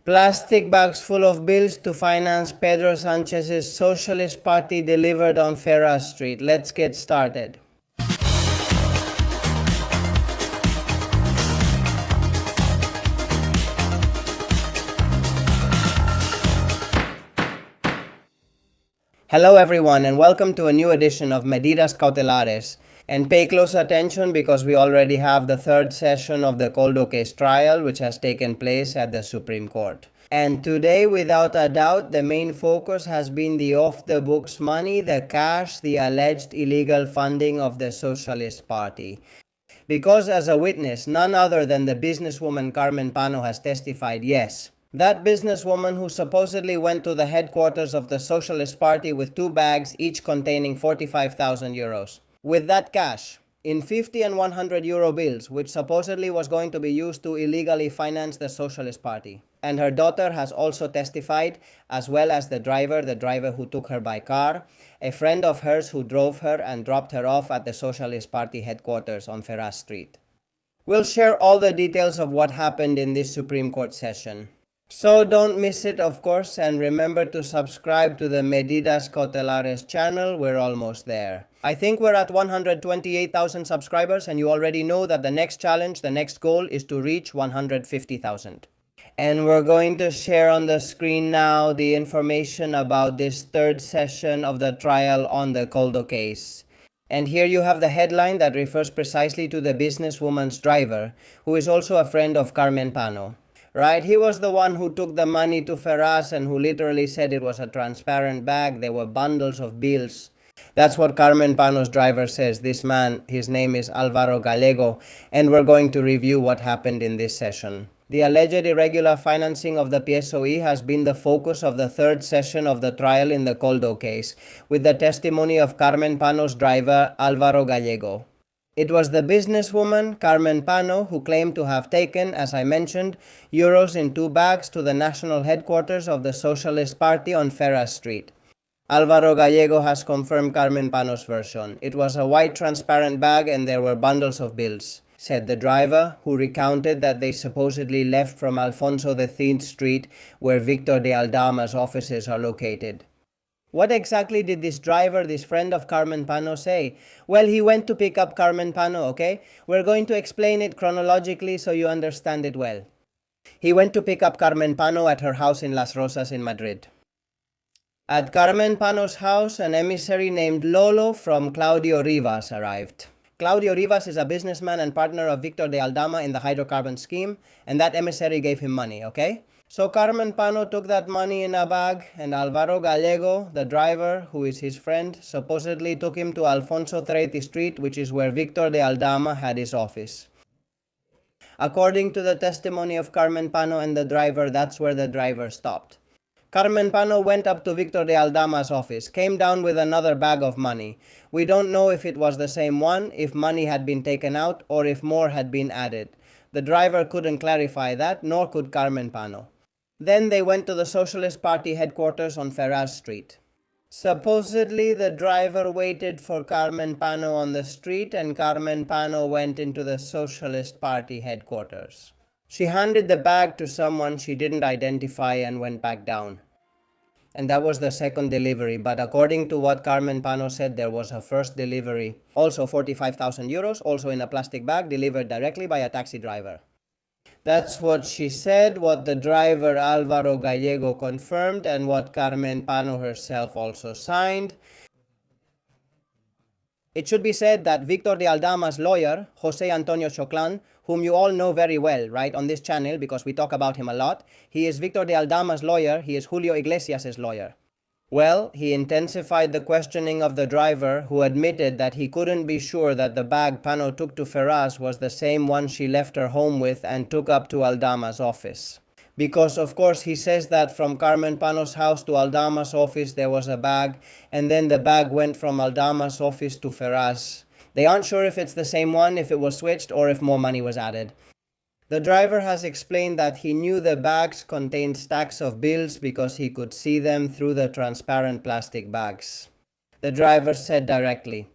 Plastic bags full of bills to finance Pedro Sanchez's Socialist Party delivered on Ferraz Street. Let's get started. Hello everyone and welcome to a new edition of Medidas Cautelares. And pay close attention because we already have the third session of the Coldo case trial which has taken place at the Supreme Court. And today, without a doubt, the main focus has been the off-the-books money, the cash, the alleged illegal funding of the Socialist Party. Because as a witness, none other than the businesswoman Carmen Pano has testified yes. That businesswoman who supposedly went to the headquarters of the Socialist Party with two bags, each containing 45,000 euros. With that cash, in 50 and 100 euro bills, which supposedly was going to be used to illegally finance the Socialist Party. And her daughter has also testified, as well as the driver who took her by car, a friend of hers who drove her and dropped her off at the Socialist Party headquarters on Ferraz Street. We'll share all the details of what happened in this Supreme Court session. So don't miss it, of course, and remember to subscribe to the Medidas Cautelares channel. We're almost there. I think we're at 128,000 subscribers, and you already know that the next challenge, the next goal, is to reach 150,000. And we're going to share on the screen now the information about this third session of the trial on the Coldo case. And here you have the headline that refers precisely to the businesswoman's driver, who is also a friend of Carmen Pano. Right, he was the one who took the money to Ferraz and who literally said it was a transparent bag. There were bundles of bills. That's what Carmen Pano's driver says. This man, his name is Álvaro Gallego, and we're going to review what happened in this session. The alleged irregular financing of the PSOE has been the focus of the third session of the trial in the Coldo case, with the testimony of Carmen Pano's driver, Álvaro Gallego. It was the businesswoman, Carmen Pano, who claimed to have taken, as I mentioned, euros in two bags to the national headquarters of the Socialist Party on Ferraz Street. Álvaro Gallego has confirmed Carmen Pano's version. It was a white transparent bag and there were bundles of bills, said the driver, who recounted that they supposedly left from Alfonso X Street, where Victor de Aldama's offices are located. What exactly did this driver, this friend of Carmen Pano, say? Well, he went to pick up Carmen Pano, okay? We're going to explain it chronologically so you understand it well. He went to pick up Carmen Pano at her house in Las Rosas in Madrid. At Carmen Pano's house, an emissary named Lolo from Claudio Rivas arrived. Claudio Rivas is a businessman and partner of Victor de Aldama in the hydrocarbon scheme, and that emissary gave him money, okay? So Carmen Pano took that money in a bag, and Álvaro Gallego, the driver, who is his friend, supposedly took him to Alfonso XIII Street, which is where Victor de Aldama had his office. According to the testimony of Carmen Pano and the driver, that's where the driver stopped. Carmen Pano went up to Victor de Aldama's office, came down with another bag of money. We don't know if it was the same one, if money had been taken out, or if more had been added. The driver couldn't clarify that, nor could Carmen Pano. Then they went to the Socialist Party headquarters on Ferraz Street. Supposedly, the driver waited for Carmen Pano on the street and Carmen Pano went into the Socialist Party headquarters. She handed the bag to someone she didn't identify and went back down. And that was the second delivery, but according to what Carmen Pano said, there was a first delivery, also 45,000 euros, also in a plastic bag, delivered directly by a taxi driver. That's what she said, what the driver Álvaro Gallego confirmed, and what Carmen Pano herself also signed. It should be said that Victor de Aldama's lawyer, José Antonio Choclán, whom you all know very well, right, on this channel, because we talk about him a lot, he is Victor de Aldama's lawyer, he is Julio Iglesias' lawyer. Well, he intensified the questioning of the driver, who admitted that he couldn't be sure that the bag Pano took to Ferraz was the same one she left her home with and took up to Aldama's office. Because, of course, he says that from Carmen Pano's house to Aldama's office there was a bag, and then the bag went from Aldama's office to Ferraz. They aren't sure if it's the same one, if it was switched, or if more money was added. The driver has explained that he knew the bags contained stacks of bills because he could see them through the transparent plastic bags. The driver said directly,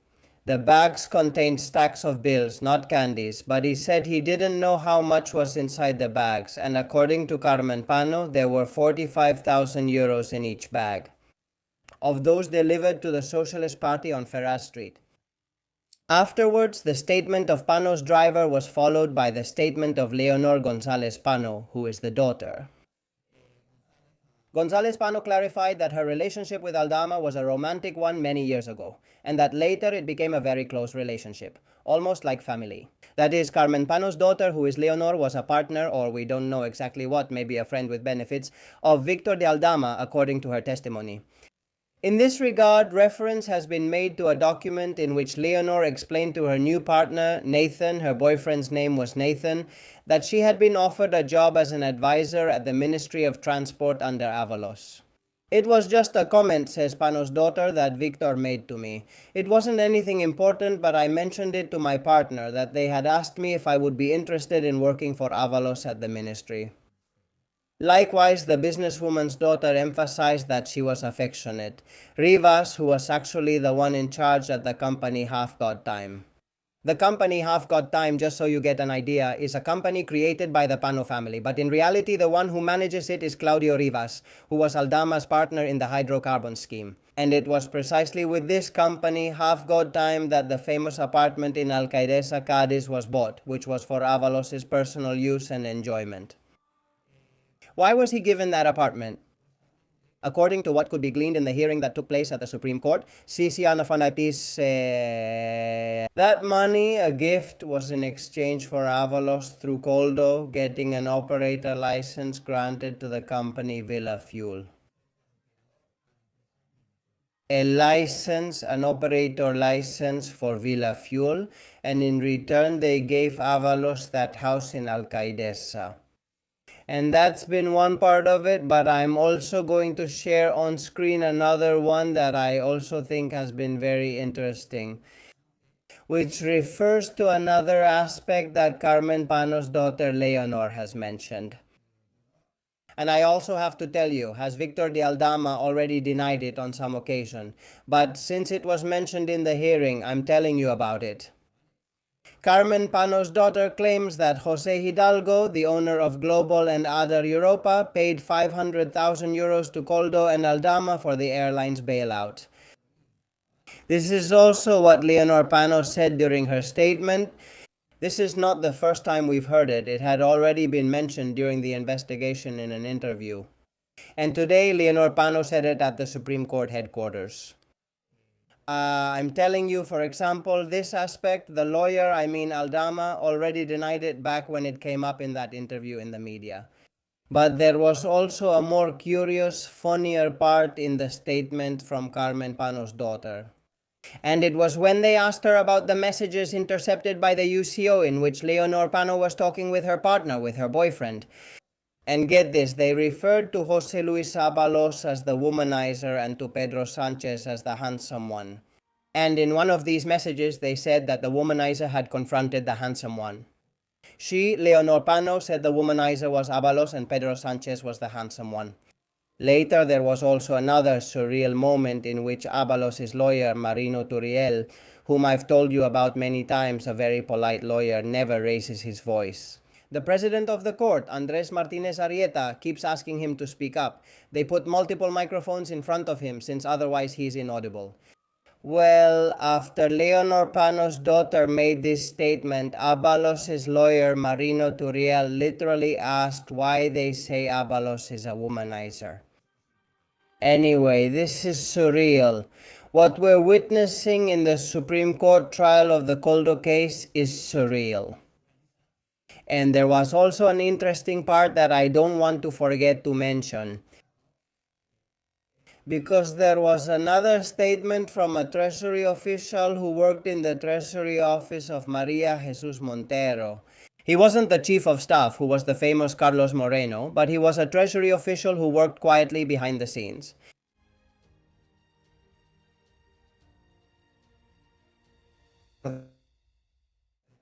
The bags contained stacks of bills, not candies, but he said he didn't know how much was inside the bags, and according to Carmen Pano, there were 45,000 euros in each bag, of those delivered to the Socialist Party on Ferraz Street. Afterwards, the statement of Pano's driver was followed by the statement of Leonor González Pano, who is the daughter. González Pano clarified that her relationship with Aldama was a romantic one many years ago, and that later it became a very close relationship, almost like family. That is, Carmen Pano's daughter, who is Leonor, was a partner, or we don't know exactly what, maybe a friend with benefits, of Victor de Aldama, according to her testimony. In this regard, reference has been made to a document in which Leonor explained to her new partner, Nathan, her boyfriend's name was Nathan, that she had been offered a job as an advisor at the Ministry of Transport under Avalos. It was just a comment, says Pano's daughter, that Victor made to me. It wasn't anything important, but I mentioned it to my partner, that they had asked me if I would be interested in working for Avalos at the ministry. Likewise, the businesswoman's daughter emphasized that she was affectionate. Rivas, who was actually the one in charge at the company Half Got Time. The company Half Got Time, just so you get an idea, is a company created by the Pano family, but in reality the one who manages it is Claudio Rivas, who was Aldama's partner in the hydrocarbon scheme. And it was precisely with this company, Half Got Time, that the famous apartment in Alcaidesa, Cádiz was bought, which was for Avalos's personal use and enjoyment. Why was he given that apartment? According to what could be gleaned in the hearing that took place at the Supreme Court, that money, a gift, was in exchange for Avalos through Coldo getting an operator license granted to the company Villa Fuel. An operator license for Villa Fuel, and in return they gave Avalos that house in Alcaidesa. And that's been one part of it, but I'm also going to share on screen another one that I also think has been very interesting, which refers to another aspect that Carmen Pano's daughter Leonor has mentioned. And I also have to tell you, has Victor de Aldama already denied it on some occasion, but since it was mentioned in the hearing, I'm telling you about it. Carmen Pano's daughter claims that Jose Hidalgo, the owner of Global and Other Europa, paid 500,000 euros to Coldo and Aldama for the airline's bailout. This is also what Leonor Pano said during her statement. This is not the first time we've heard it. It had already been mentioned during the investigation in an interview. And today, Leonor Pano said it at the Supreme Court headquarters. I'm telling you, for example, this aspect, the lawyer, Aldama, already denied it back when it came up in that interview in the media. But there was also a more curious, funnier part in the statement from Carmen Pano's daughter. And it was when they asked her about the messages intercepted by the UCO in which Leonor Pano was talking with her partner, with her boyfriend. And get this, they referred to Jose Luis Ábalos as the womanizer and to Pedro Sánchez as the handsome one. And in one of these messages, they said that the womanizer had confronted the handsome one. She, Leonor Pano, said the womanizer was Ábalos and Pedro Sánchez was the handsome one. Later, there was also another surreal moment in which Ábalos's lawyer, Marino Turiel, whom I've told you about many times, a very polite lawyer, never raises his voice. The president of the court, Andrés Martínez Arrieta, keeps asking him to speak up. They put multiple microphones in front of him since otherwise he's inaudible. Well, after Leonor Pano's daughter made this statement, Ábalos's lawyer, Marino Turiel, literally asked why they say Ábalos is a womanizer. Anyway, this is surreal. What we're witnessing in the Supreme Court trial of the Coldo case is surreal. And there was also an interesting part that I don't want to forget to mention. Because there was another statement from a Treasury official who worked in the Treasury office of Maria Jesus Montero. He wasn't the chief of staff, who was the famous Carlos Moreno, but he was a Treasury official who worked quietly behind the scenes.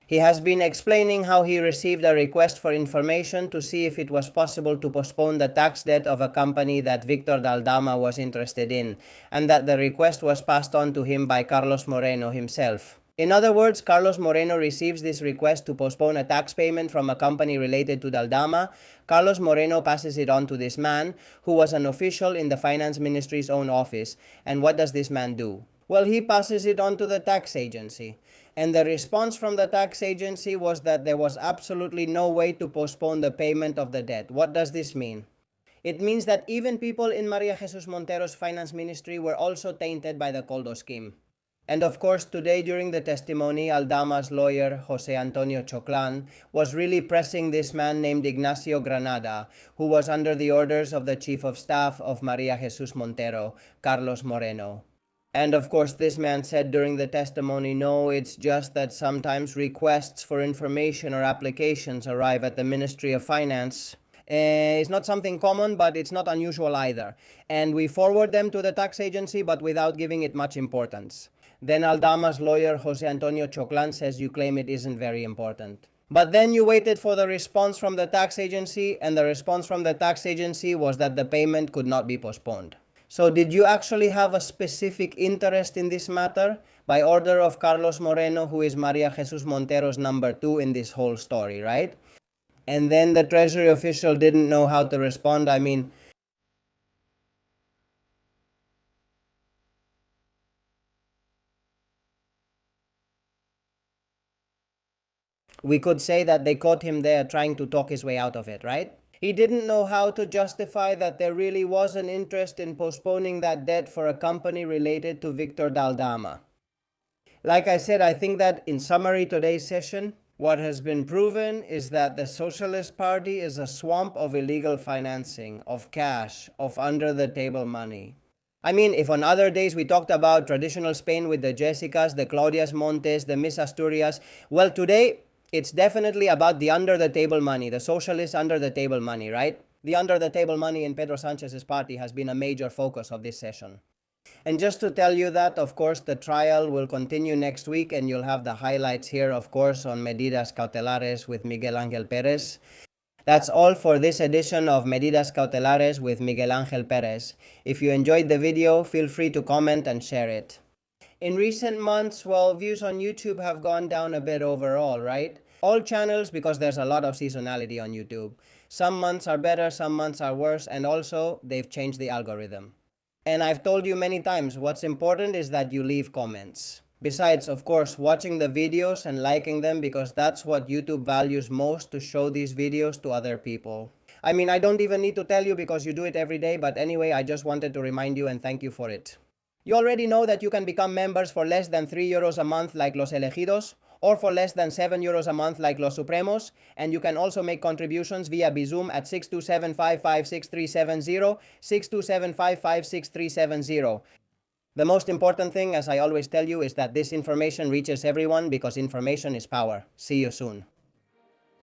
He has been explaining how he received a request for information to see if it was possible to postpone the tax debt of a company that Victor Daldama was interested in, and that the request was passed on to him by Carlos Moreno himself. In other words, Carlos Moreno receives this request to postpone a tax payment from a company related to Daldama. Carlos Moreno passes it on to this man, who was an official in the Finance Ministry's own office. And what does this man do? Well, he passes it on to the tax agency. And the response from the tax agency was that there was absolutely no way to postpone the payment of the debt. What does this mean? It means that even people in Maria Jesus Montero's finance ministry were also tainted by the Coldo scheme. And of course, today during the testimony, Aldama's lawyer, Jose Antonio Choclan, was really pressing this man named Ignacio Granada, who was under the orders of the chief of staff of Maria Jesus Montero, Carlos Moreno. And of course, this man said during the testimony, no, it's just that sometimes requests for information or applications arrive at the Ministry of Finance. It's not something common, but it's not unusual either. And we forward them to the tax agency, but without giving it much importance. Then Aldama's lawyer, Jose Antonio Choclan, says you claim it isn't very important. But then you waited for the response from the tax agency, and the response from the tax agency was that the payment could not be postponed. So did you actually have a specific interest in this matter? By order of Carlos Moreno, who is Maria Jesus Montero's number 2 in this whole story, right? And then the Treasury official didn't know how to respond. I mean, we could say that they caught him there trying to talk his way out of it, right? He didn't know how to justify that there really was an interest in postponing that debt for a company related to Victor Daldama. Like I said, I think that in summary today's session, what has been proven is that the Socialist Party is a swamp of illegal financing, of cash, of under-the-table money. I mean, if on other days we talked about traditional Spain with the Jessicas, the Claudias Montes, the Miss Asturias, well, today it's definitely about the under-the-table money, the socialist under-the-table money, right? The under-the-table money in Pedro Sánchez's party has been a major focus of this session. And just to tell you that, of course, the trial will continue next week, and you'll have the highlights here, of course, on Medidas Cautelares with Miguel Ángel Pérez. That's all for this edition of Medidas Cautelares with Miguel Ángel Pérez. If you enjoyed the video, feel free to comment and share it. In recent months, well, views on YouTube have gone down a bit overall, right? All channels, because there's a lot of seasonality on YouTube. Some months are better, some months are worse, and also they've changed the algorithm. And I've told you many times, what's important is that you leave comments. Besides, of course, watching the videos and liking them, because that's what YouTube values most, to show these videos to other people. I mean, I don't even need to tell you because you do it every day, but anyway, I just wanted to remind you and thank you for it. You already know that you can become members for less than 3 euros a month like Los Elegidos, or for less than 7 euros a month like Los Supremos, and you can also make contributions via Bizum at 627-556-370, 627-556-370. The most important thing, as I always tell you, is that this information reaches everyone because information is power. See you soon.